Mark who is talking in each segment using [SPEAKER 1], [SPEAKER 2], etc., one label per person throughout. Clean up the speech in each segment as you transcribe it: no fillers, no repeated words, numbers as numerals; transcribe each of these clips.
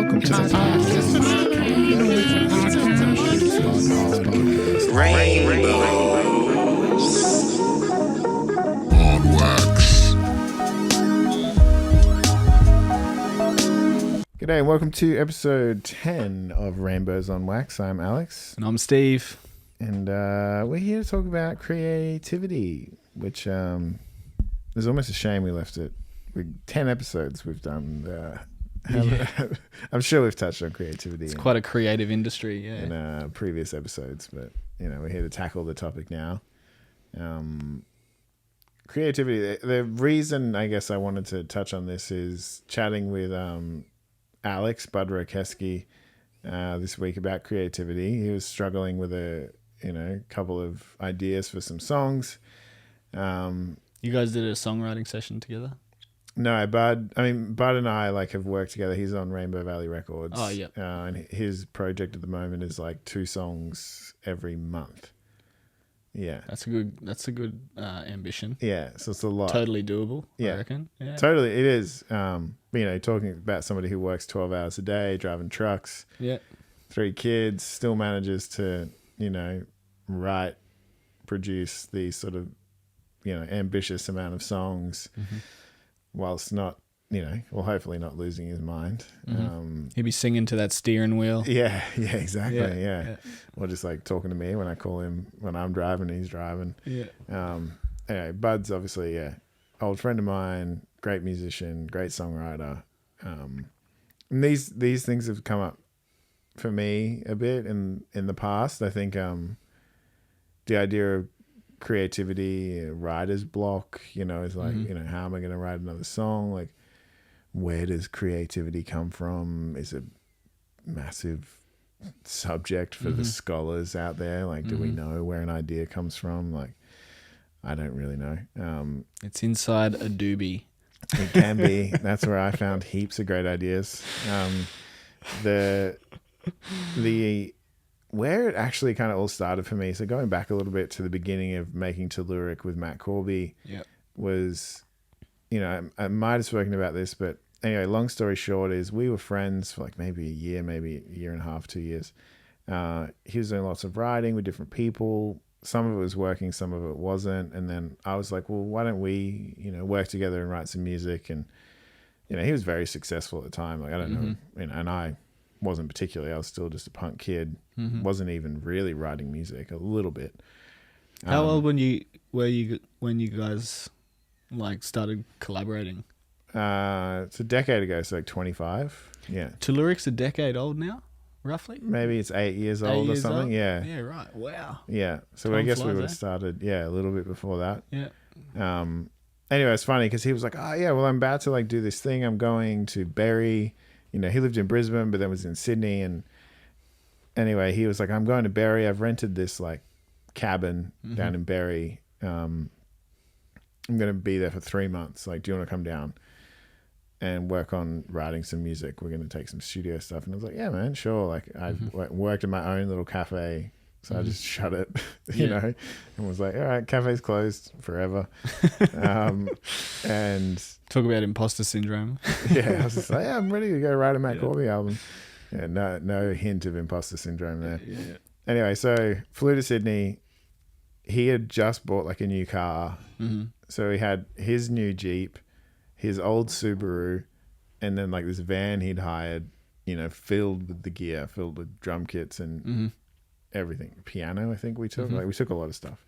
[SPEAKER 1] Welcome to the on Wax. G'day and welcome to episode 10 of Rainbows on Wax. I'm Alex.
[SPEAKER 2] And I'm Steve.
[SPEAKER 1] And we're here to talk about creativity, which is almost a shame we left it. 10 episodes we've done. I'm sure we've touched on creativity.
[SPEAKER 2] It's quite a creative industry, yeah.
[SPEAKER 1] In previous episodes, but we're here to tackle the topic now. Creativity. The reason I guess I wanted to touch on this is chatting with Alex Budrokeski this week about creativity. He was struggling with a couple of ideas for some songs.
[SPEAKER 2] You guys did a songwriting session together?
[SPEAKER 1] No, Bud and I have worked together. He's on Rainbow Valley Records.
[SPEAKER 2] Oh, yeah.
[SPEAKER 1] And his project at the moment is 2 songs every month. Yeah.
[SPEAKER 2] That's a good ambition.
[SPEAKER 1] Yeah, so it's a lot.
[SPEAKER 2] Totally doable,
[SPEAKER 1] Yeah.
[SPEAKER 2] I reckon. Yeah.
[SPEAKER 1] Totally, it is. Talking about somebody who works 12 hours a day, driving trucks,
[SPEAKER 2] Yeah.
[SPEAKER 1] 3 kids, still manages to, write, produce these sort of, ambitious amount of songs. Mm-hmm. Whilst not, hopefully not losing his mind.
[SPEAKER 2] Mm-hmm. He'd be singing to that steering wheel.
[SPEAKER 1] Yeah, exactly. Yeah. Or just talking to me when I call him when I'm driving and he's driving.
[SPEAKER 2] Yeah.
[SPEAKER 1] Anyway, Bud's obviously, old friend of mine, great musician, great songwriter. And these things have come up for me a bit in the past. I think the idea of creativity, writer's block, is
[SPEAKER 2] mm-hmm.
[SPEAKER 1] How am I going to write another song? Where does creativity come from is a massive subject for the scholars out there. Do we know where an idea comes from? I don't really know.
[SPEAKER 2] It's inside a doobie.
[SPEAKER 1] It can be. That's where I found heaps of great ideas. The where it actually kind of all started for me, so going back a little bit to the beginning of making Telluric with Matt Corby, was, I might have spoken about this, but anyway, long story short is we were friends for maybe a year and a half, 2 years. He was doing lots of writing with different people. Some of it was working, some of it wasn't. And then I was like, well, why don't we, work together and write some music? And, he was very successful at the time. I don't know, and I wasn't particularly. I was still just a punk kid. Wasn't even really writing music, a little bit.
[SPEAKER 2] How old were you when you guys started collaborating?
[SPEAKER 1] It's a decade ago, so 25. Yeah.
[SPEAKER 2] Telluric's a decade old now, roughly?
[SPEAKER 1] Maybe it's 8 years old or something. Old? Yeah.
[SPEAKER 2] Yeah, right. Wow.
[SPEAKER 1] Yeah. So
[SPEAKER 2] Time
[SPEAKER 1] I guess
[SPEAKER 2] flies,
[SPEAKER 1] we would have started, a little bit before that.
[SPEAKER 2] Yeah.
[SPEAKER 1] Anyway, it's funny because he was like, oh yeah, well I'm about to do this thing. I'm going to Berry. He lived in Brisbane, but then was in Sydney. And anyway, he was like, I'm going to Berry. I've rented this cabin down in Berry. I'm going to be there for 3 months. Do you want to come down and work on writing some music? We're going to take some studio stuff. And I was like, yeah, man, sure. I worked in my own little cafe. So I just shut it, and was like, all right, cafe's closed forever. And
[SPEAKER 2] talk about imposter syndrome.
[SPEAKER 1] I was just like, yeah, I'm ready to go write a Matt Corby album. Yeah, no hint of imposter syndrome there.
[SPEAKER 2] Yeah.
[SPEAKER 1] Anyway, so flew to Sydney. He had just bought a new car. Mm-hmm. So he had his new Jeep, his old Subaru, and then this van he'd hired, filled with the gear, filled with drum kits and everything. Piano, I think we took. We took a lot of stuff.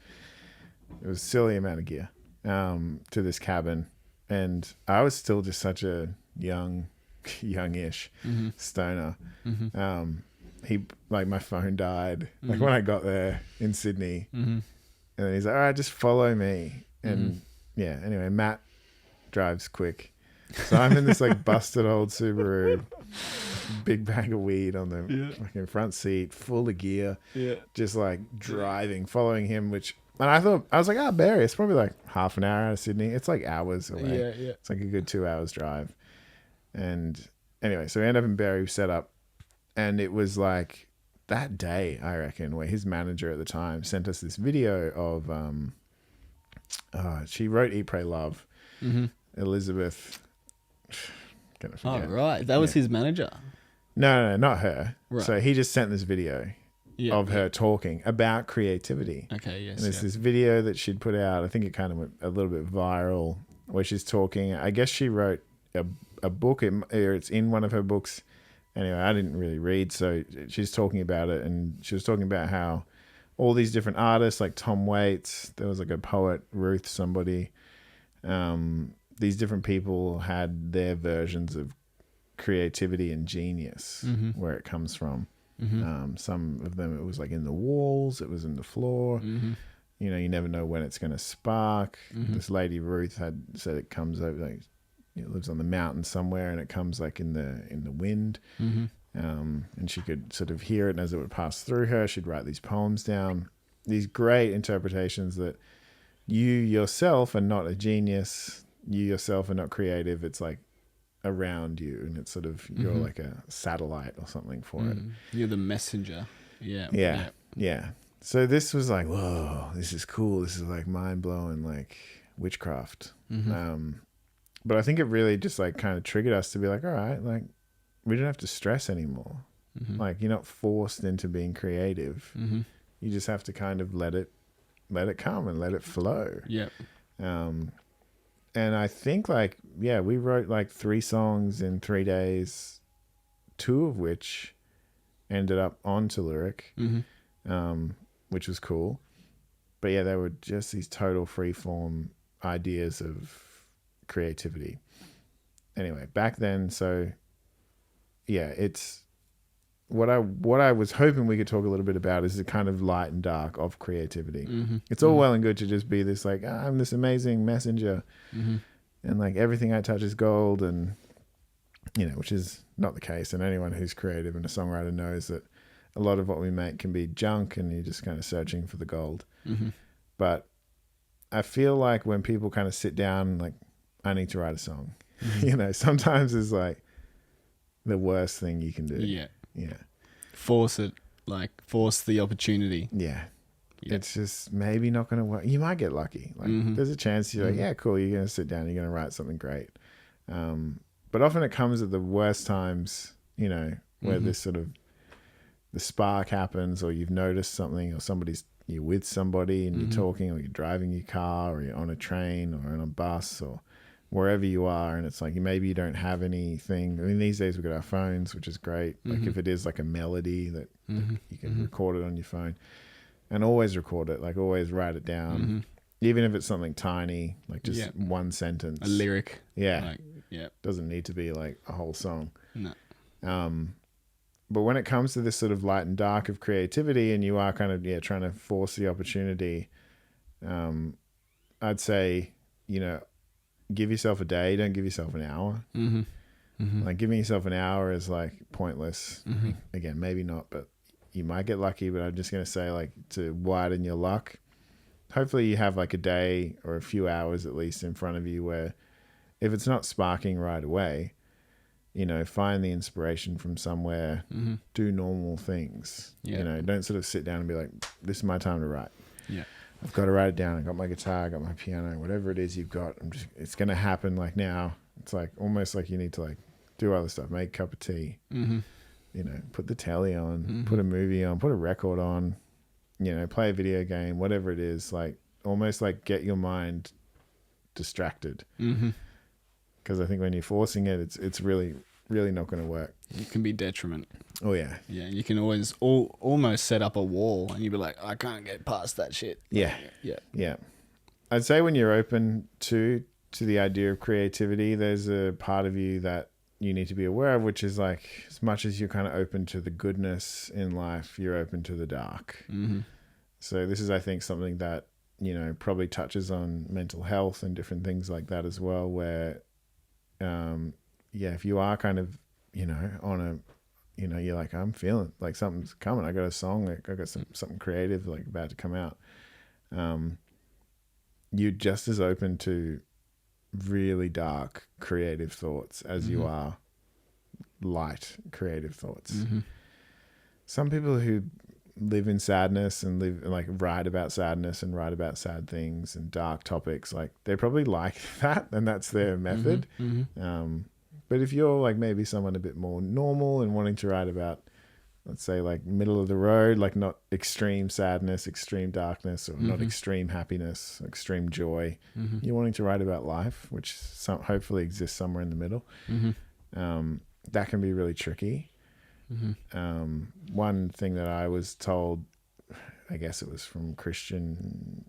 [SPEAKER 1] It was a silly amount of gear to this cabin. And I was still just such a youngish stoner. He my phone died when I got there in Sydney, and then he's like, all right, just follow me. And anyway, Matt drives quick, so I'm in this busted old Subaru, big bag of weed on the fucking front seat, full of gear, just driving, following him. And I was like, Berry, it's probably half an hour out of Sydney. It's hours away. It's a good 2 hours drive. And anyway, so we end up in Berry, set up, and it was that day, I reckon, where his manager at the time sent us this video of she wrote Eat, Pray, Love. Elizabeth.
[SPEAKER 2] Oh, right. That was his manager.
[SPEAKER 1] No, not her.
[SPEAKER 2] Right.
[SPEAKER 1] So he just sent this video
[SPEAKER 2] Yeah.
[SPEAKER 1] of her talking about creativity.
[SPEAKER 2] Okay. Yes.
[SPEAKER 1] And there's this video that she'd put out. I think it kind of went a little bit viral, where she's talking. I guess she wrote a book, or it's in one of her books. Anyway, I didn't really read, so she's talking about it, and she was talking about how all these different artists, like Tom Waits, there was like a poet, Ruth somebody, these different people had their versions of creativity and genius, where it comes from. Some of them, it was like in the walls, it was in the floor. You know, you never know when it's going to spark. This lady Ruth had said it comes over, like, you know, lives on the mountain somewhere, and it comes like in the wind. And she could sort of hear it, and as it would pass through her, she'd write these poems down. These great interpretations that you yourself are not a genius, you yourself are not creative. It's like around you, and it's sort of you're like a satellite or something for it.
[SPEAKER 2] You're the messenger. Yeah.
[SPEAKER 1] Yeah. So this was like, whoa, this is cool. This is like mind blowing, like witchcraft. But I think it really just like kind of triggered us to be like, all right, like we don't have to stress anymore. Like, you're not forced into being creative. You just have to kind of let it come and let it flow.
[SPEAKER 2] Yeah.
[SPEAKER 1] And I think like, yeah, we wrote like 3 songs in 3 days, 2 of which ended up onto Lyric, which was cool. But yeah, they were just these total freeform ideas of creativity. Anyway, back then, so yeah, it's what I was hoping we could talk a little bit about is the kind of light and dark of creativity. It's all well and good to just be this like, I'm this amazing messenger, and like everything I touch is gold, and you know, which is not the case. And anyone who's creative and a songwriter knows that a lot of what we make can be junk, and you're just kind of searching for the gold. But I feel like when people kind of sit down, like, I need to write a song, you know, sometimes it's like the worst thing you can do.
[SPEAKER 2] Yeah.
[SPEAKER 1] Yeah.
[SPEAKER 2] Force it, like force the opportunity.
[SPEAKER 1] Yeah. It's just maybe not going to work. You might get lucky. Like there's a chance you're like, yeah, cool. You're going to sit down, you're going to write something great. But often it comes at the worst times, you know, where this sort of, the spark happens, or you've noticed something, or you're with somebody and you're talking, or you're driving your car, or you're on a train or on a bus, or wherever you are, and it's like maybe you don't have anything. I mean, these days we've got our phones, which is great. Like if it is like a melody that you can record it on your phone, and always record it, like always write it down, even if it's something tiny, like just one sentence,
[SPEAKER 2] a lyric.
[SPEAKER 1] Yeah,
[SPEAKER 2] like,
[SPEAKER 1] doesn't need to be like a whole song.
[SPEAKER 2] No.
[SPEAKER 1] But when it comes to this sort of light and dark of creativity, and you are kind of trying to force the opportunity, I'd say, you know, give yourself a day, don't give yourself an hour. Like giving yourself an hour is like pointless. Again, maybe not, but you might get lucky. But I'm just going to say, like, to widen your luck, hopefully you have like a day or a few hours at least in front of you where if it's not sparking right away, you know, find the inspiration from somewhere, do normal things. You know, don't sort of sit down and be like, this is my time to write. I've got to write it down. I got my guitar, I got my piano, whatever it is you've got. It's going to happen like now. It's like almost like you need to like do other stuff, make a cup of tea, you know, put the telly on, put a movie on, put a record on, you know, play a video game, whatever it is, like almost like get your mind distracted. Because I think when you're forcing it, it's really, really not going to work.
[SPEAKER 2] It can be detriment.
[SPEAKER 1] Oh, yeah.
[SPEAKER 2] Yeah, you can always almost set up a wall, and you'd be like, I can't get past that shit.
[SPEAKER 1] Yeah. I'd say when you're open to the idea of creativity, there's a part of you that you need to be aware of, which is like, as much as you're kind of open to the goodness in life, you're open to the dark. So this is, I think, something that, you know, probably touches on mental health and different things like that as well, where, if you are kind of, you know, on a, you know, you're like, I'm feeling like something's coming. I got a song, like I got something creative like about to come out. You're just as open to really dark creative thoughts as you are light creative thoughts. Some people who live in sadness and write about sadness and write about sad things and dark topics, like they probably like that, and that's their method. But if you're like maybe someone a bit more normal and wanting to write about, let's say, like middle of the road, like not extreme sadness, extreme darkness, or not extreme happiness, extreme joy, you're wanting to write about life, which hopefully exists somewhere in the middle. That can be really tricky. One thing that I was told, I guess it was from Christian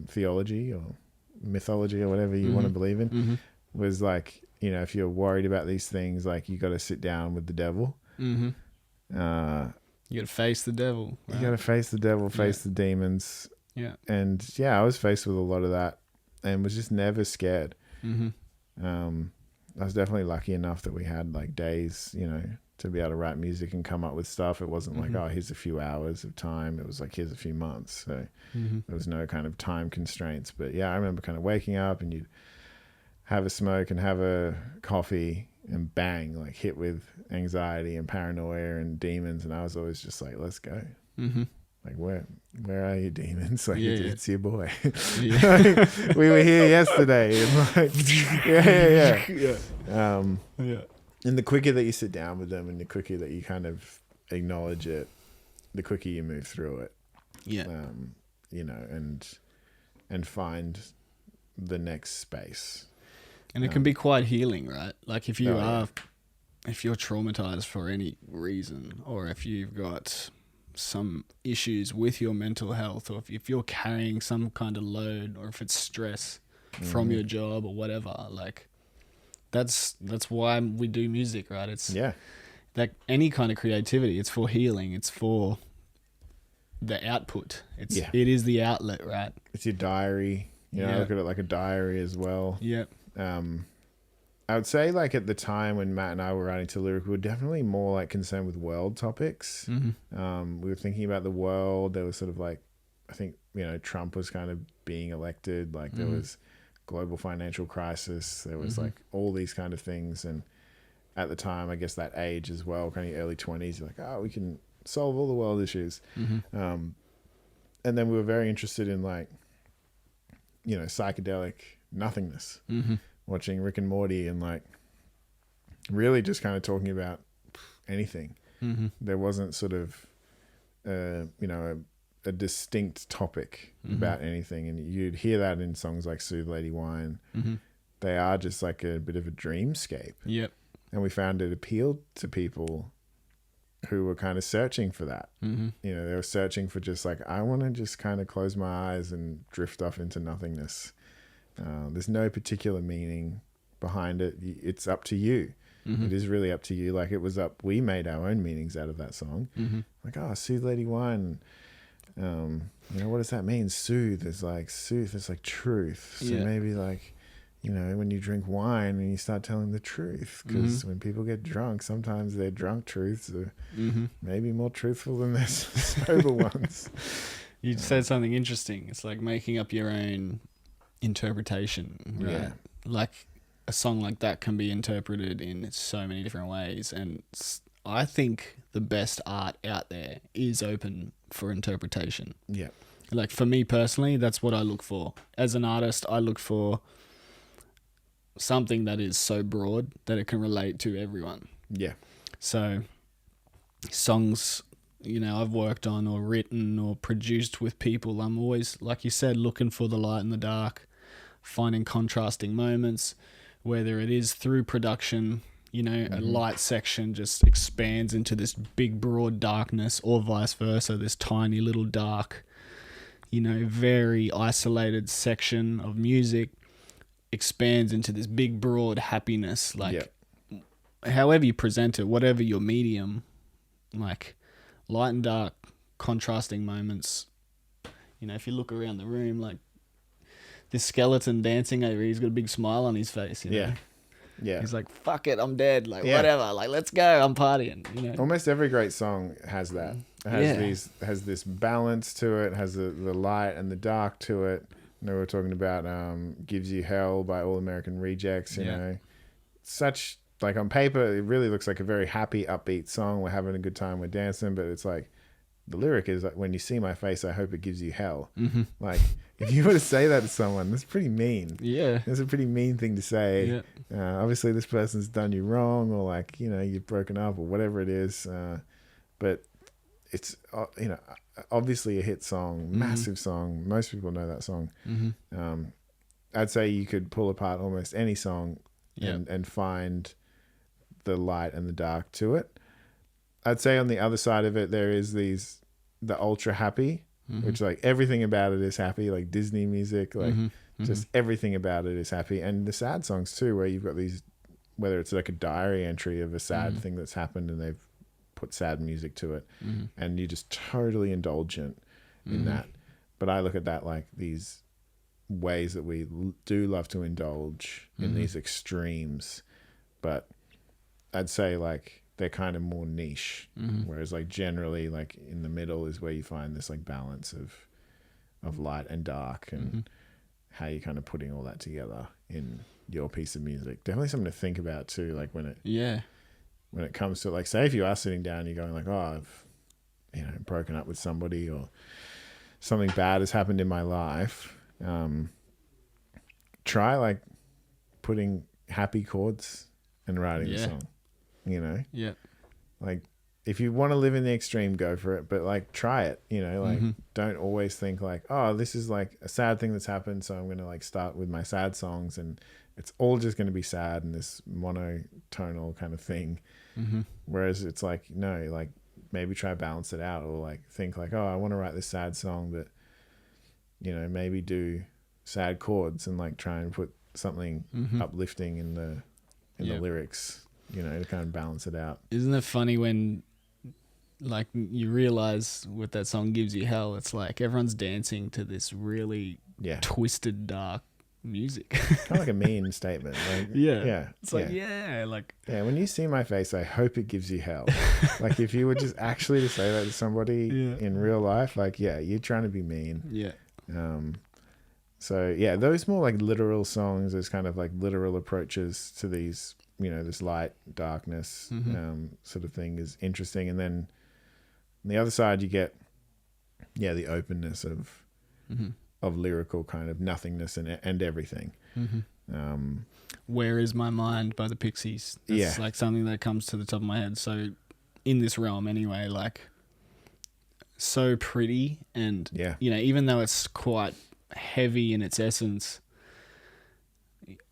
[SPEAKER 1] theology or mythology or whatever you want to believe in, was like, you know, if you're worried about these things, like you got to sit down with the devil. You
[SPEAKER 2] got to face the devil.
[SPEAKER 1] Right? You got to face the devil, face the demons.
[SPEAKER 2] Yeah.
[SPEAKER 1] And I was faced with a lot of that and was just never scared. I was definitely lucky enough that we had like days, you know, to be able to write music and come up with stuff. It wasn't like, oh, here's a few hours of time. It was like, here's a few months. So there was no kind of time constraints. But yeah, I remember kind of waking up and you'd have a smoke and have a coffee and bang, like hit with anxiety and paranoia and demons. And I was always just like, let's go. Like, where are you, demons? Like, it's your boy. We were here yesterday. And like, and the quicker that you sit down with them and the quicker that you kind of acknowledge it, the quicker you move through it. You know, and find the next space.
[SPEAKER 2] And it can be quite healing, right? Like if you're traumatized for any reason, or if you've got some issues with your mental health, or if you're carrying some kind of load, or if it's stress from your job or whatever, like that's why we do music, right? It's like any kind of creativity, it's for healing, it's for the output, it is the outlet, right?
[SPEAKER 1] It's your diary, you know. I look at it like a diary as well. I would say, like, at the time when Matt and I were writing to Lyric, we were definitely more like concerned with world topics. We were thinking about the world. There was sort of like, I think, you know, Trump was kind of being elected. Like there was global financial crisis. There was like all these kind of things. And at the time, I guess that age as well, kind of early 20s, you're like, oh, we can solve all the world issues. And then we were very interested in, like, you know, psychedelic nothingness. Watching Rick and Morty and like really just kind of talking about anything. There wasn't sort of, you know, a distinct topic about anything. And you'd hear that in songs like Soothe Lady Wine. They are just like a bit of a dreamscape. And we found it appealed to people who were kind of searching for that. You know, they were searching for just like, I want to just kind of close my eyes and drift off into nothingness. There's no particular meaning behind it. It's up to you. It is really up to you. Like we made our own meanings out of that song. Like, oh, Soothe Lady Wine. You know, what does that mean? Soothe is like truth. So maybe like, you know, when you drink wine and you start telling the truth, because when people get drunk, sometimes their drunk truths are maybe more truthful than their sober ones.
[SPEAKER 2] You said something interesting. It's like making up your own interpretation, right? Like a song like that can be interpreted in so many different ways, and I think the best art out there is open for interpretation. Like for me personally, that's what I look for as an artist. I look for something that is so broad that it can relate to everyone. So songs, you know, I've worked on or written or produced with people, I'm always, like you said, looking for the light and the dark, finding contrasting moments, whether it is through production, you know, a light section just expands into this big broad darkness, or vice versa, this tiny little dark, you know, very isolated section of music expands into this big broad happiness. Like however you present it, whatever your medium, like light and dark, contrasting moments. You know, if you look around the room, like this skeleton dancing over here, he's got a big smile on his face. You know? He's like, fuck it, I'm dead. Like, whatever. Like, let's go. I'm partying. You know?
[SPEAKER 1] Almost every great song has that. It has this balance to it, has the light and the dark to it. You know, we were talking about Gives You Hell by All American Rejects, you know. Such, like, on paper, it really looks like a very happy, upbeat song. We're having a good time, we're dancing, but it's like, the lyric is like, when you see my face, I hope it gives you hell.
[SPEAKER 2] Mm-hmm.
[SPEAKER 1] Like, if you were to say that to someone, that's pretty mean.
[SPEAKER 2] Yeah.
[SPEAKER 1] That's a pretty mean thing to say.
[SPEAKER 2] Yeah.
[SPEAKER 1] Obviously, this person's done you wrong, or like, you know, you've broken up, or whatever it is. But it's, you know, obviously a hit song, massive song. Most people know that song.
[SPEAKER 2] Mm-hmm.
[SPEAKER 1] I'd say you could pull apart almost any song
[SPEAKER 2] Yep.
[SPEAKER 1] and find the light and the dark to it. I'd say on the other side of it, there is the ultra happy, which like everything about it is happy, like Disney music, like just everything about it is happy. And the sad songs too, where you've got these, whether it's like a diary entry of a sad thing that's happened and they've put sad music to it, and you're just totally indulgent in that. But I look at that like these ways that we do love to indulge in these extremes, but I'd say like they're kind of more niche, whereas like generally like in the middle is where you find this like balance of light and dark, and how you're kind of putting all that together in your piece of music. Definitely something to think about too, like when it comes to like, say if you are sitting down and you're going like, oh, I've, you know, broken up with somebody or something bad has happened in my life, try like putting happy chords and writing the song, you know?
[SPEAKER 2] Yeah.
[SPEAKER 1] Like if you want to live in the extreme, go for it, but like try it, you know, like don't always think like, oh, this is like a sad thing that's happened, so I'm going to like start with my sad songs and it's all just going to be sad and this monotonal kind of thing. Whereas it's like, no, like maybe try balance it out, or like think like, oh, I want to write this sad song, but you know, maybe do sad chords and like try and put something uplifting in the lyrics, you know, to kind of balance it out.
[SPEAKER 2] Isn't it funny when like you realize what that song gives you hell? It's like everyone's dancing to this really twisted, dark music.
[SPEAKER 1] Kind of like a mean statement. Like,
[SPEAKER 2] it's like
[SPEAKER 1] when you see my face, I hope it gives you hell. Like if you were just actually to say that to somebody in real life, like you're trying to be mean. So those more like literal songs, those kind of like literal approaches to these, you know, this light, darkness sort of thing is interesting. And then on the other side you get the openness of lyrical kind of nothingness and everything.
[SPEAKER 2] Where Is My Mind by the Pixies? That's like something that comes to the top of my head. So in this realm anyway, like so pretty, and you know, even though it's quite heavy in its essence,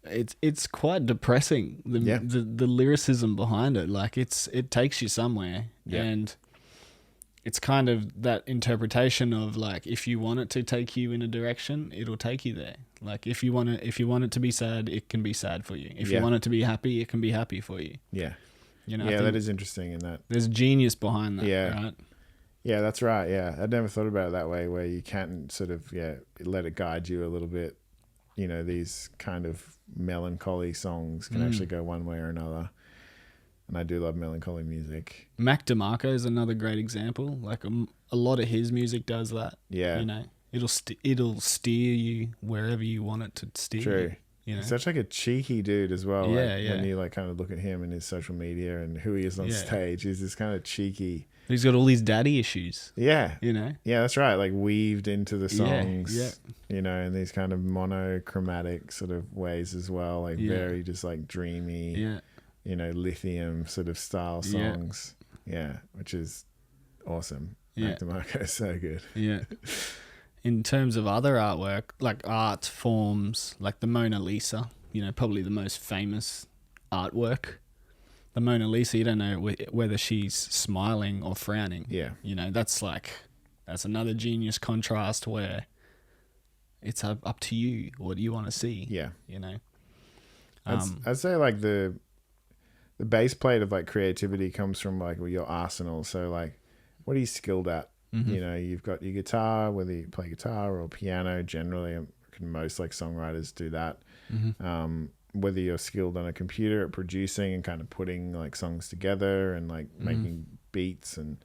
[SPEAKER 2] it's quite depressing. The lyricism behind it, like it takes you somewhere, and it's kind of that interpretation of like, if you want it to take you in a direction, it'll take you there. Like if you want it to be sad, it can be sad for you. If you want it to be happy, it can be happy for you. You know,
[SPEAKER 1] that is interesting in that.
[SPEAKER 2] There's genius behind that, right?
[SPEAKER 1] Yeah, that's right. Yeah, I'd never thought about it that way, where you can sort of let it guide you a little bit. You know, these kind of melancholy songs can actually go one way or another. And I do love melancholy music.
[SPEAKER 2] Mac DeMarco is another great example. Like a lot of his music does that.
[SPEAKER 1] Yeah,
[SPEAKER 2] you know, it'll steer you wherever you want it to steer.
[SPEAKER 1] True.
[SPEAKER 2] You know?
[SPEAKER 1] He's such like a cheeky dude as well.
[SPEAKER 2] Yeah,
[SPEAKER 1] When you like kind of look at him and his social media and who he is on stage, he's this kind of cheeky.
[SPEAKER 2] He's got all these daddy issues.
[SPEAKER 1] Yeah.
[SPEAKER 2] You know?
[SPEAKER 1] Yeah, that's right. Like weaved into the songs.
[SPEAKER 2] Yeah.
[SPEAKER 1] You know, in these kind of monochromatic sort of ways as well. Like very just like dreamy.
[SPEAKER 2] Yeah.
[SPEAKER 1] You know, lithium sort of style songs. Yeah. Which is awesome.
[SPEAKER 2] Yeah.
[SPEAKER 1] Mac DeMarco is so good.
[SPEAKER 2] Yeah. In terms of other artwork, like art forms, like the Mona Lisa, you know, probably the most famous artwork. The Mona Lisa, you don't know whether she's smiling or frowning.
[SPEAKER 1] Yeah.
[SPEAKER 2] You know, that's another genius contrast where it's up to you. What do you want to see?
[SPEAKER 1] Yeah.
[SPEAKER 2] You know?
[SPEAKER 1] I'd say like the base plate of like creativity comes from like your arsenal. So like, what are you skilled at? You know, you've got your guitar, whether you play guitar or piano. Generally, most like songwriters do that. Whether you're skilled on a computer at producing and kind of putting like songs together and like making beats and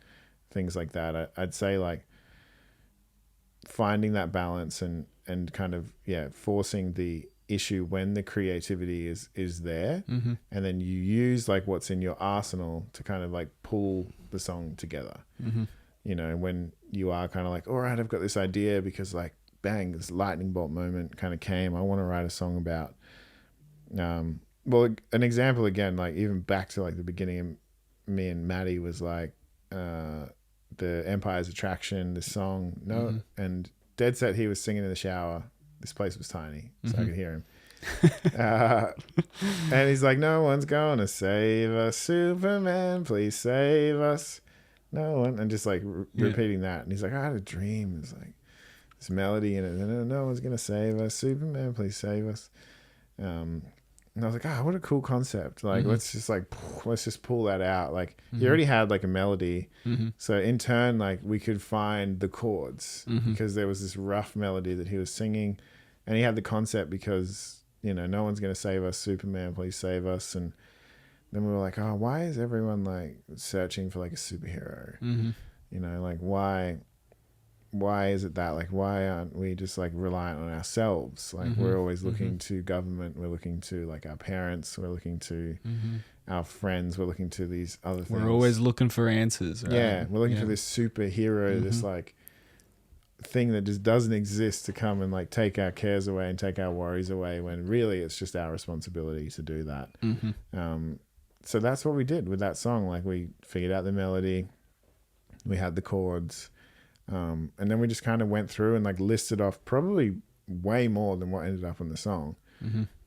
[SPEAKER 1] things like that. I'd say like finding that balance and kind of forcing the issue when the creativity is there, and then you use like what's in your arsenal to kind of like pull the song together. you know, when you are kind of like, all right, I've got this idea because like, bang, this lightning bolt moment kind of came. I want to write a song about, well, an example again, like even back to like the beginning, me and Maddie was like, the Empire's Attraction, this song, and dead set he was singing in the shower. This place was tiny, so I could hear him. And he's like, no one's gonna save us, Superman, please save us. No one, and just like repeating that. And he's like, I had a dream. It's like this melody in it. No one's gonna save us, Superman, please save us. And I was like, what a cool concept. Like, let's just pull that out. Like, he already had like a melody. So in turn, like we could find the chords because there was this rough melody that he was singing, and he had the concept because, you know, no one's going to save us, Superman, please save us. And then we were like, why is everyone like searching for like a superhero? You know, like why is it that, like, why aren't we just like reliant on ourselves? Like we're always looking to government, we're looking to like our parents, we're looking to our friends, we're looking to these other things.
[SPEAKER 2] We're always looking for answers, right?
[SPEAKER 1] Yeah, we're looking for this superhero, this like thing that just doesn't exist to come and like take our cares away and take our worries away, when really it's just our responsibility to do that. So that's what we did with that song. Like we figured out the melody, we had the chords, and then we just kind of went through and like listed off probably way more than what ended up on the song.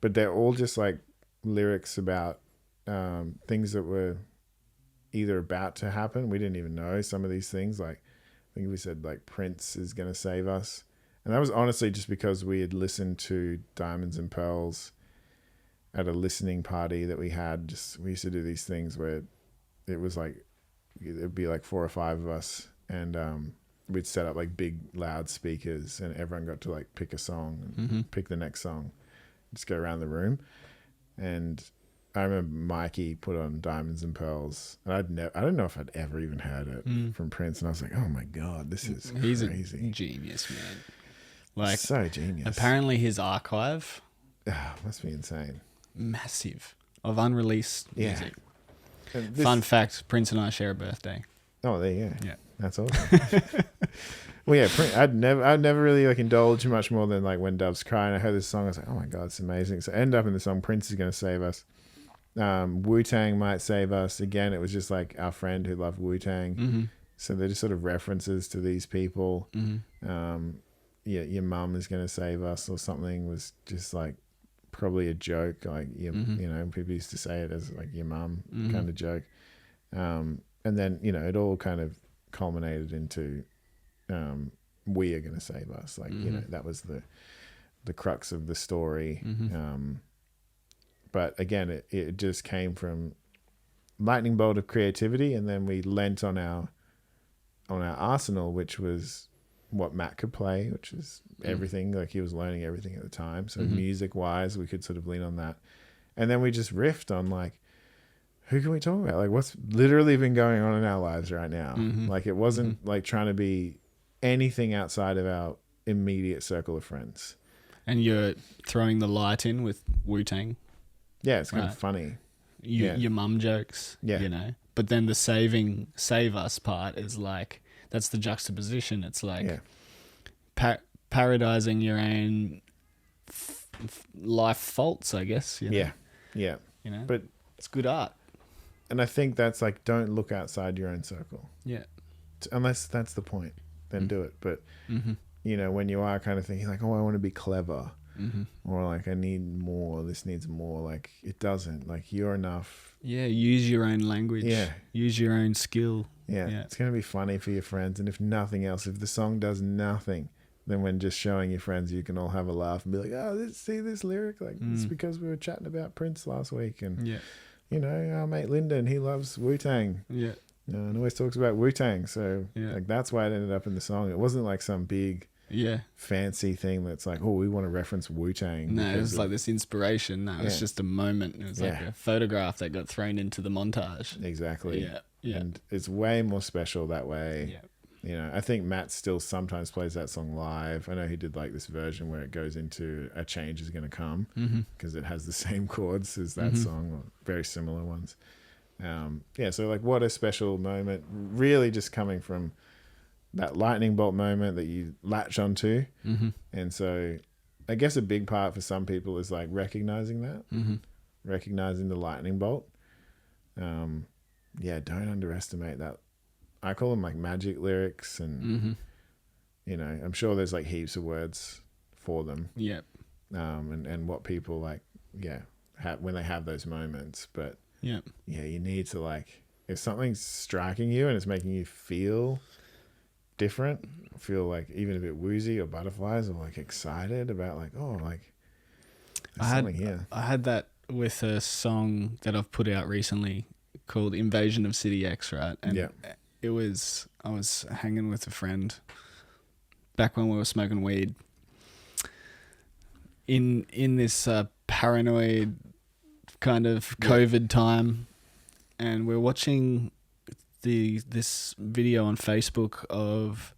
[SPEAKER 1] But they're all just like lyrics about things that were either about to happen. We didn't even know some of these things. Like I think we said like Prince is going to save us. And that was honestly just because we had listened to Diamonds and Pearls at a listening party that we had. We used to do these things where it was like, it'd be like 4 or 5 of us, and we'd set up like big loudspeakers, and everyone got to like pick a song and pick the next song, just go around the room. And I remember Mikey put on Diamonds and Pearls, and I don't know if I'd ever even heard it from Prince, and I was like, oh my god, this is
[SPEAKER 2] He's
[SPEAKER 1] crazy.
[SPEAKER 2] a genius, man. Like,
[SPEAKER 1] so genius.
[SPEAKER 2] Apparently his archive,
[SPEAKER 1] must be insane,
[SPEAKER 2] massive, of unreleased music.
[SPEAKER 1] Fun
[SPEAKER 2] fact, Prince and I share a birthday.
[SPEAKER 1] Oh, there you go.
[SPEAKER 2] Yeah,
[SPEAKER 1] that's awesome. Well, yeah, Prince, I'd never really like indulged much more than like When Doves Cry, and I heard this song, I was like, oh my god, it's amazing. So I end up in the song Prince is going to save us. Wu-Tang might save us. Again, it was just like our friend who loved Wu-Tang. So they're just sort of references to these people. Your mum is going to save us or something was just like probably a joke. Like, you know, people used to say it as like your mum kind of joke. And then, you know, it all kind of culminated into we are going to save us. Like, you know, that was the crux of the story. But again, it just came from lightning bolt of creativity, and then we lent on our arsenal, which was what Matt could play, which is everything. Like he was learning everything at the time. So music wise, we could sort of lean on that. And then we just riffed on like, who can we talk about? Like what's literally been going on in our lives right now? Like it wasn't like trying to be anything outside of our immediate circle of friends.
[SPEAKER 2] And you're throwing the light in with Wu-Tang.
[SPEAKER 1] Yeah, it's kind of funny.
[SPEAKER 2] Your mum jokes, you know. But then the save us part is like, that's the juxtaposition. It's like parodizing your own life faults, I guess. You know?
[SPEAKER 1] Yeah.
[SPEAKER 2] You know,
[SPEAKER 1] but
[SPEAKER 2] it's good art.
[SPEAKER 1] And I think that's like, don't look outside your own circle.
[SPEAKER 2] Yeah.
[SPEAKER 1] Unless that's the point, then do it. But, you know, when you are kind of thinking like, oh, I want to be clever. Or like, I need more, this needs more. Like, it doesn't. Like, you're enough.
[SPEAKER 2] Yeah, use your own language. Yeah. Use your own skill.
[SPEAKER 1] Yeah. It's going to be funny for your friends. And if nothing else, if the song does nothing, then when just showing your friends, you can all have a laugh and be like, oh, see this lyric? Like, it's because we were chatting about Prince last week. And, you know, our mate Lyndon, he loves Wu-Tang.
[SPEAKER 2] Yeah.
[SPEAKER 1] And always talks about Wu-Tang. So, like, that's why it ended up in the song. It wasn't like some big... fancy thing that's like, oh, we want to reference Wu-Tang.
[SPEAKER 2] No, it was like this inspiration. No, it was just a moment. It was like a photograph that got thrown into the montage.
[SPEAKER 1] Exactly.
[SPEAKER 2] Yeah.
[SPEAKER 1] And it's way more special that way.
[SPEAKER 2] Yeah.
[SPEAKER 1] You know, I think Matt still sometimes plays that song live. I know he did like this version where it goes into A Change Is Gonna Come because it has the same chords as that song, or very similar ones. So like, what a special moment, really just coming from that lightning bolt moment that you latch onto.
[SPEAKER 2] Mm-hmm.
[SPEAKER 1] And so I guess a big part for some people is like recognizing that, recognizing the lightning bolt. Yeah, don't underestimate that. I call them like magic lyrics, and you know, I'm sure there's like heaps of words for them.
[SPEAKER 2] Yep.
[SPEAKER 1] And what people like, have when they have those moments. But yeah, you need to like, if something's striking you and it's making you feel different, feel like even a bit woozy or butterflies or like excited about like, oh, like there's something here.
[SPEAKER 2] I had that with a song that I've put out recently called Invasion of City X, right? And I was hanging with a friend back when we were smoking weed in this paranoid kind of COVID time, and we're watching this video on Facebook of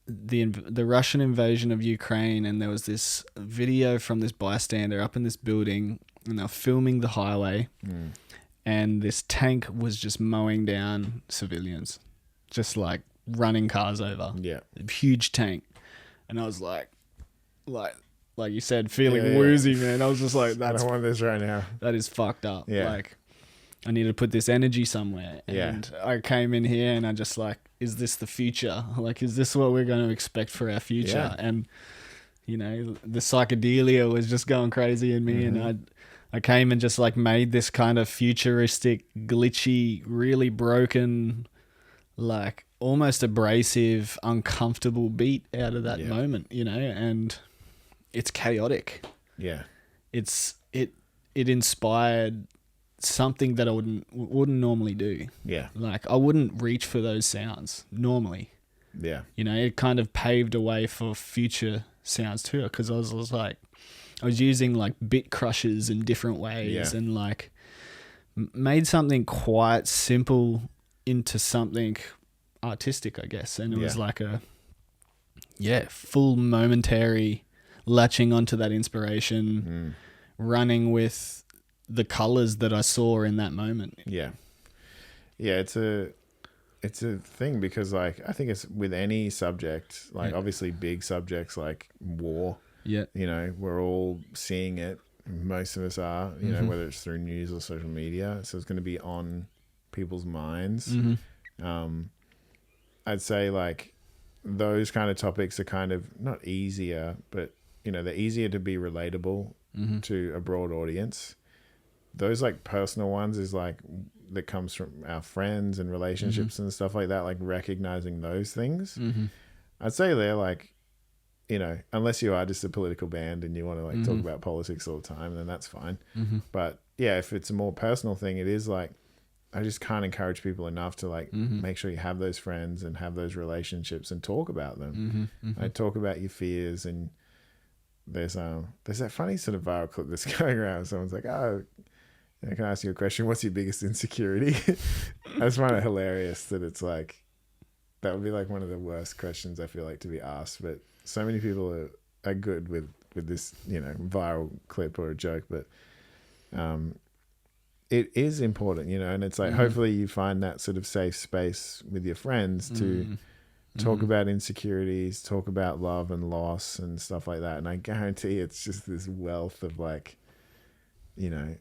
[SPEAKER 2] the Russian invasion of Ukraine, and there was this video from this bystander up in this building, and they're filming the highway, and this tank was just mowing down civilians, just like running cars over.
[SPEAKER 1] Yeah,
[SPEAKER 2] a huge tank, and I was like you said, feeling woozy, man. I was just like,
[SPEAKER 1] I don't want this right now.
[SPEAKER 2] That is fucked up.
[SPEAKER 1] Yeah.
[SPEAKER 2] Like, I need to put this energy somewhere. And I came in here and I just like, is this the future? Like, is this what we're going to expect for our future?
[SPEAKER 1] Yeah.
[SPEAKER 2] And, you know, the psychedelia was just going crazy in me. And I came and just like made this kind of futuristic, glitchy, really broken, like almost abrasive, uncomfortable beat out of that moment, you know, and it's chaotic.
[SPEAKER 1] Yeah.
[SPEAKER 2] It inspired something that I wouldn't normally do.
[SPEAKER 1] Yeah.
[SPEAKER 2] Like I wouldn't reach for those sounds normally.
[SPEAKER 1] Yeah.
[SPEAKER 2] You know, it kind of paved a way for future sounds too, because I was like, I was using like bit crushes in different ways and like made something quite simple into something artistic, I guess. And it was like a full momentary latching onto that inspiration, running with the colors that I saw in that moment.
[SPEAKER 1] Yeah. Yeah, it's a thing because like I think it's with any subject, like obviously big subjects like war.
[SPEAKER 2] Yeah.
[SPEAKER 1] You know, we're all seeing it. Most of us are, you know, whether it's through news or social media. So it's going to be on people's minds. I'd say like those kind of topics are kind of not easier, but you know, they're easier to be relatable to a broad audience. Those like personal ones is like that comes from our friends and relationships and stuff like that, like recognizing those things. I'd say they're like, you know, unless you are just a political band and you want to like talk about politics all the time, then that's fine. But yeah, if it's a more personal thing, it is like, I just can't encourage people enough to like make sure you have those friends and have those relationships and talk about them. Like talk about your fears. And there's that funny sort of viral clip that's going around. Someone's like, oh, I can ask you a question. What's your biggest insecurity? I just find it hilarious that it's like, that would be like one of the worst questions I feel like to be asked. But so many people are good with this, you know, viral clip or a joke. But it is important, you know, and it's like hopefully you find that sort of safe space with your friends to talk about insecurities, talk about love and loss and stuff like that. And I guarantee it's just this wealth of like, you know,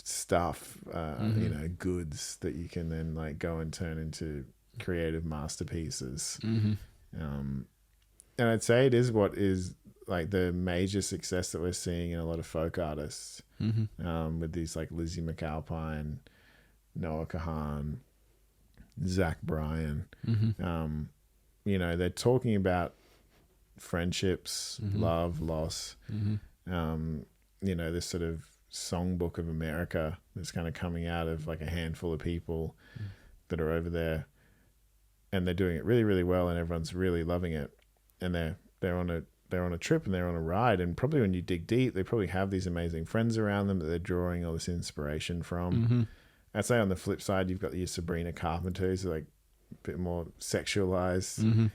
[SPEAKER 1] stuff, you know, goods that you can then like go and turn into creative masterpieces. And I'd say it is what is like the major success that we're seeing in a lot of folk artists, with these like Lizzie McAlpine, Noah Kahan, Zach Bryan. You know, they're talking about friendships, love, loss. You know, this sort of songbook of America that's kind of coming out of like a handful of people that are over there, and they're doing it really, really well, and everyone's really loving it. And they're on a trip and they're on a ride, and probably when you dig deep, they probably have these amazing friends around them that they're drawing all this inspiration from. I'd say on the flip side, you've got your Sabrina Carpenters, who are like a bit more sexualized,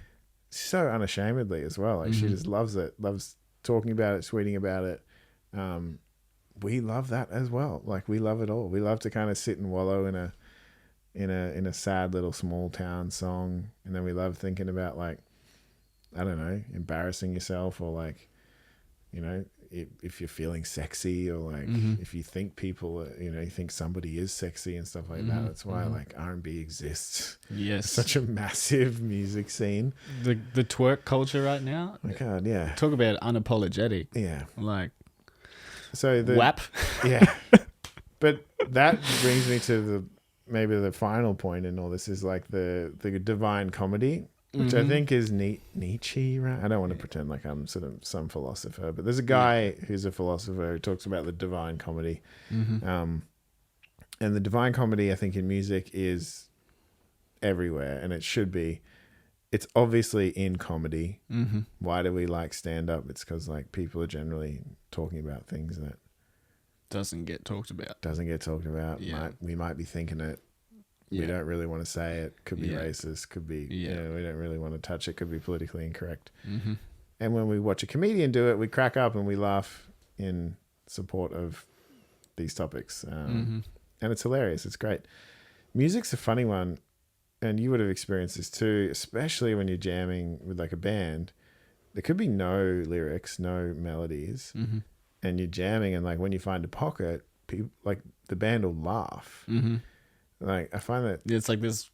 [SPEAKER 1] so unashamedly as well. Like she just loves it, loves talking about it, tweeting about it. We love that as well. Like we love it all. We love to kind of sit and wallow in in a sad little small town song, and then we love thinking about like, I don't know, embarrassing yourself, or like, you know, if you're feeling sexy, or like if you think people, you think somebody is sexy and stuff like that. That's why like R&B exists.
[SPEAKER 2] Yes.
[SPEAKER 1] Such a massive music scene.
[SPEAKER 2] The twerk culture right now.
[SPEAKER 1] My God, yeah.
[SPEAKER 2] Talk about unapologetic.
[SPEAKER 1] Yeah.
[SPEAKER 2] Like,
[SPEAKER 1] so the
[SPEAKER 2] WAP.
[SPEAKER 1] Yeah. But that brings me to maybe the final point in all this is like the Divine Comedy, which I think is Nietzsche, right? I don't want to pretend like I'm sort of some philosopher, but there's a guy who's a philosopher who talks about the Divine Comedy. And the Divine Comedy, I think, in music is everywhere, and it should be. It's obviously in comedy. Why do we like stand-up? It's because like people are generally talking about things that
[SPEAKER 2] Doesn't get talked about.
[SPEAKER 1] Yeah. We might be thinking it. We don't really want to say it. Could be racist. Could be, we don't really want to touch it. Could be politically incorrect. And when we watch a comedian do it, we crack up and we laugh in support of these topics. And it's hilarious. It's great. Music's a funny one. And you would have experienced this too, especially when you're jamming with like a band. There could be no lyrics, no melodies. And you're jamming, and like when you find a pocket, people like the band will laugh. Like I find that
[SPEAKER 2] It's like this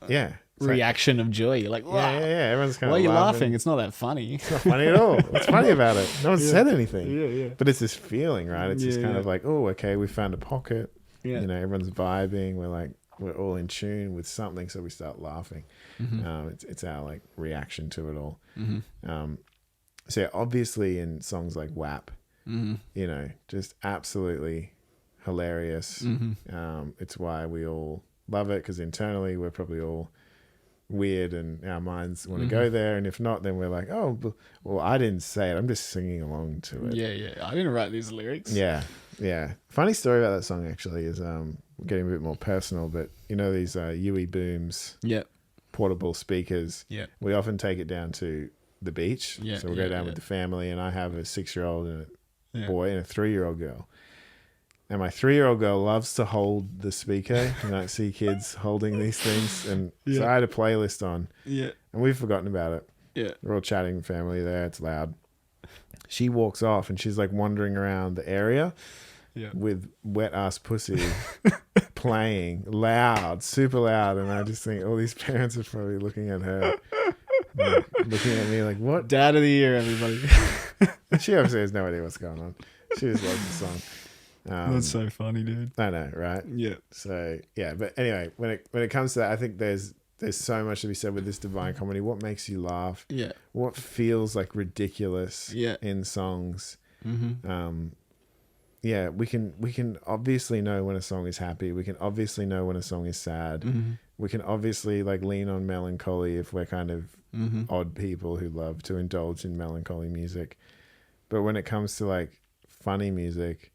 [SPEAKER 1] it's
[SPEAKER 2] reaction of joy. You're like, wow.
[SPEAKER 1] yeah. Everyone's kind
[SPEAKER 2] Why
[SPEAKER 1] of
[SPEAKER 2] are you laughing? It's not that funny.
[SPEAKER 1] It's not funny at all. What's funny about it? No one said anything.
[SPEAKER 2] Yeah.
[SPEAKER 1] But it's this feeling, right? It's just kind of like, oh, okay, we found a pocket.
[SPEAKER 2] Yeah.
[SPEAKER 1] Everyone's vibing. We're all in tune with something, so we start laughing. It's our like reaction to it all. So yeah, obviously in songs like WAP, just absolutely hilarious. It's why we all love it, because internally we're probably all weird and our minds want to go there, and if not, then we're like, oh, well, I didn't say it, I'm just singing along to it.
[SPEAKER 2] Yeah. I didn't write these lyrics.
[SPEAKER 1] Yeah. Funny story about that song actually is getting a bit more personal, but these UE Booms portable speakers, we often take it down to the beach. So we'll go down with the family, and I have a 6-year-old and a boy and a 3-year-old girl. And my 3-year-old girl loves to hold the speaker. You don't see kids holding these things. And so I had a playlist on. Yeah. And we've forgotten about it. Yeah. We're all chatting family there. It's loud. She walks off and she's like wandering around the area with Wet Ass Pussy playing loud, super loud. And I just think all these parents are probably looking at her, looking at me like, what?
[SPEAKER 2] Dad of the year, everybody.
[SPEAKER 1] She obviously has no idea what's going on. She just loves the song.
[SPEAKER 2] That's so funny, dude.
[SPEAKER 1] I know, right?
[SPEAKER 2] Yeah.
[SPEAKER 1] So but anyway, when it comes to that, I think there's so much to be said with this Divine Comedy. What makes you laugh? Yeah. What feels like ridiculous? In songs. We can obviously know when a song is happy. We can obviously know when a song is sad. We can obviously like lean on melancholy if we're kind of odd people who love to indulge in melancholy music. But when it comes to like funny music,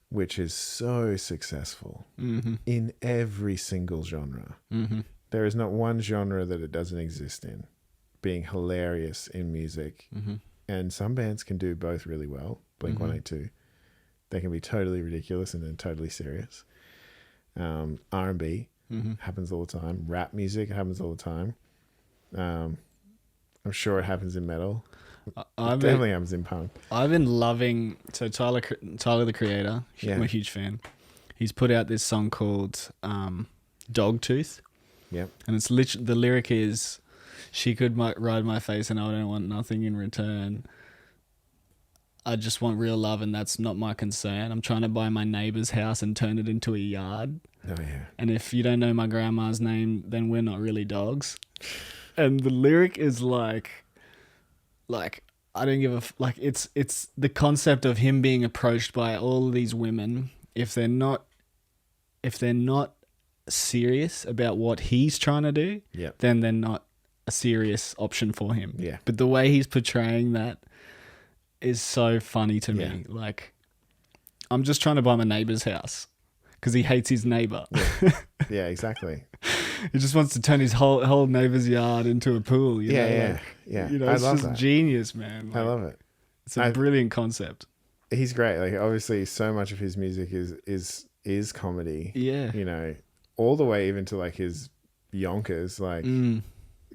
[SPEAKER 1] which is so successful in every single genre. There is not one genre that it doesn't exist in, being hilarious in music. And some bands can do both really well. Blink-182. They can be totally ridiculous and then totally serious. R&B happens all the time. Rap music happens all the time. I'm sure it happens in metal. Definitely happens in punk.
[SPEAKER 2] I've been loving Tyler the Creator. I'm a huge fan. He's put out this song called Dogtooth. Yep. And it's the lyric is, she could ride my face and I don't want nothing in return. I just want real love and that's not my concern. I'm trying to buy my neighbor's house and turn it into a yard.
[SPEAKER 1] Oh yeah. And
[SPEAKER 2] if you don't know my grandma's name, then we're not really dogs. And the lyric is like I don't give it's the concept of him being approached by all of these women. If they're not serious about what he's trying to do, then they're not a serious option for him. Yeah. But the way he's portraying that is so funny to me. Like, I'm just trying to buy my neighbor's house because he hates his neighbor.
[SPEAKER 1] Yeah, exactly.
[SPEAKER 2] He just wants to turn his whole neighbor's yard into a pool.
[SPEAKER 1] Yeah.
[SPEAKER 2] It's just genius, man.
[SPEAKER 1] I love it.
[SPEAKER 2] It's a brilliant concept.
[SPEAKER 1] He's great. Like, obviously, so much of his music is comedy. Yeah. all the way even to like his Yonkers, like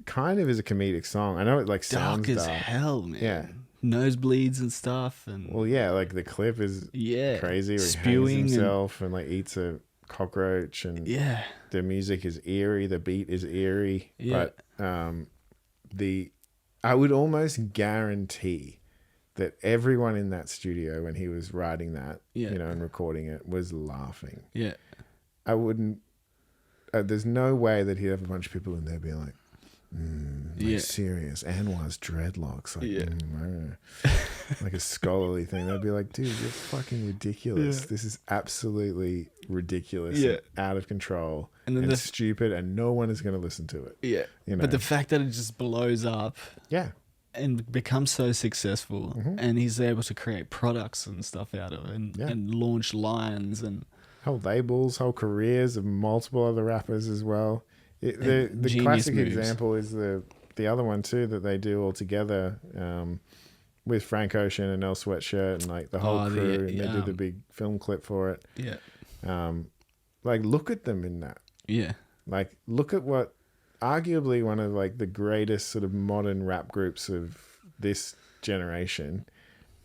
[SPEAKER 1] kind of is a comedic song. I know it like sounds
[SPEAKER 2] dark as
[SPEAKER 1] dark.
[SPEAKER 2] hell, man.
[SPEAKER 1] Yeah.
[SPEAKER 2] Nosebleeds and stuff, and
[SPEAKER 1] Well, yeah, like the clip is crazy. Where he
[SPEAKER 2] spewing
[SPEAKER 1] hangs himself and like eats a cockroach, and the music is eerie. The beat is eerie, but I would almost guarantee that everyone in that studio when he was writing that, you know, and recording it was laughing.
[SPEAKER 2] Yeah,
[SPEAKER 1] I wouldn't. There's no way that he'd have a bunch of people in there being like, serious. Anwar's dreadlocks, like, like a scholarly thing. They'd be like, dude, you're fucking ridiculous. Yeah. This is absolutely ridiculous, and out of control, and stupid, and no one is going to listen to it.
[SPEAKER 2] Yeah, you know? But the fact that it just blows up, and becomes so successful, and he's able to create products and stuff out of it, and launch lines and
[SPEAKER 1] whole labels, whole careers of multiple other rappers as well. The classic example is the other one too that they do all together with Frank Ocean and Earl Sweatshirt and like the whole crew, and they do the big film clip for it. Yeah, like look at them in that. Yeah, like look at what arguably one of like the greatest sort of modern rap groups of this generation.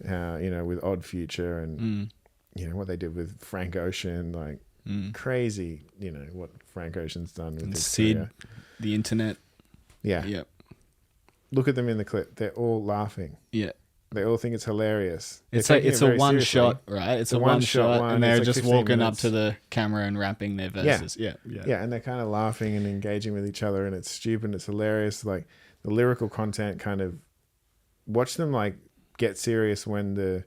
[SPEAKER 1] You know, with Odd Future and you know what they did with Frank Ocean, like. Crazy, you know what Frank Ocean's done with his
[SPEAKER 2] Sid,
[SPEAKER 1] career.
[SPEAKER 2] The internet.
[SPEAKER 1] Yeah. Yep. Look at them in the clip; they're all laughing. Yeah. They all think it's hilarious.
[SPEAKER 2] It's like it's a one shot, right? It's a one shot, and they're just walking up to the camera and rapping their verses. Yeah.
[SPEAKER 1] And they're kind of laughing and engaging with each other, and it's stupid. It's hilarious. Like the lyrical content, kind of watch them like get serious when the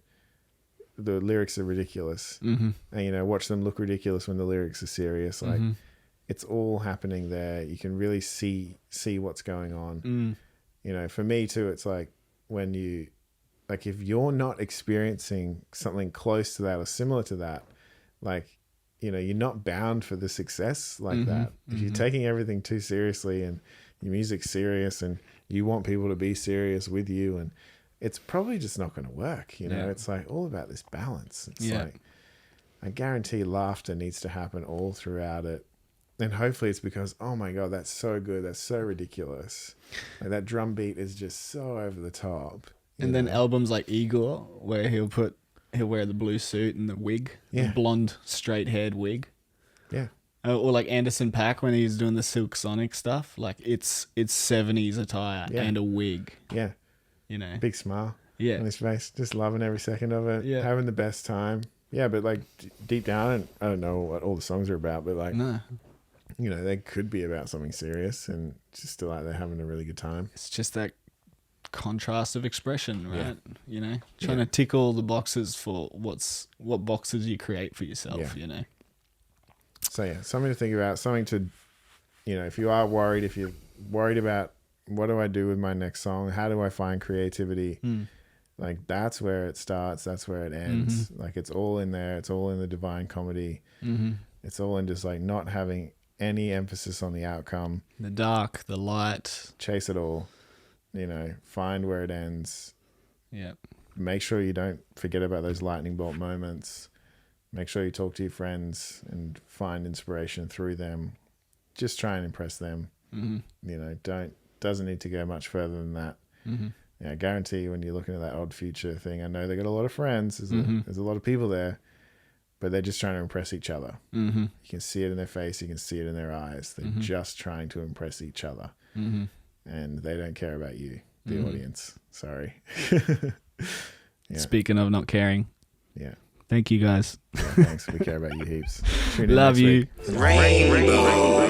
[SPEAKER 1] lyrics are ridiculous, and you know, watch them look ridiculous when the lyrics are serious. Like it's all happening there. You can really see what's going on. You know, for me too, it's like when you like if you're not experiencing something close to that or similar to that, like you know, you're not bound for the success like that. If you're taking everything too seriously and your music's serious and you want people to be serious with you, and it's probably just not going to work. You know, it's like all about this balance. It's like, I guarantee laughter needs to happen all throughout it. And hopefully it's because, oh my God, that's so good. That's so ridiculous. Like that drum beat is just so over the top.
[SPEAKER 2] And then albums like Igor, where he'll wear the blue suit and the wig, the blonde straight haired wig. Yeah. Or like Anderson .Paak when he's doing the Silk Sonic stuff. Like it's 70s attire and a wig. Yeah. You know,
[SPEAKER 1] big smile on his face, just loving every second of it, having the best time. Yeah, but like deep down, I don't know what all the songs are about, but like, you know, they could be about something serious and just still out there having a really good time.
[SPEAKER 2] It's just that contrast of expression, right? Yeah. You know, trying to tick all the boxes for what boxes you create for yourself, you know.
[SPEAKER 1] So yeah, something to think about, something to, you know, if you're worried about, what do I do with my next song? How do I find creativity? Like that's where it starts. That's where it ends. Like it's all in there. It's all in the Divine Comedy. It's all in just like not having any emphasis on the outcome.
[SPEAKER 2] The dark, the light.
[SPEAKER 1] Chase it all. You know, find where it ends. Yeah. Make sure you don't forget about those lightning bolt moments. Make sure you talk to your friends and find inspiration through them. Just try and impress them. You know, doesn't need to go much further than that. Yeah, I guarantee you when you're looking at that Odd Future thing, I know they got a lot of friends. There's a lot of people there, but they're just trying to impress each other. You can see it in their face. You can see it in their eyes. They're just trying to impress each other. And they don't care about you, the audience. Sorry.
[SPEAKER 2] Speaking of not caring.
[SPEAKER 1] Yeah.
[SPEAKER 2] Thank you guys.
[SPEAKER 1] Yeah, thanks. We care about you heaps.
[SPEAKER 2] Love you.
[SPEAKER 3] Rainbow.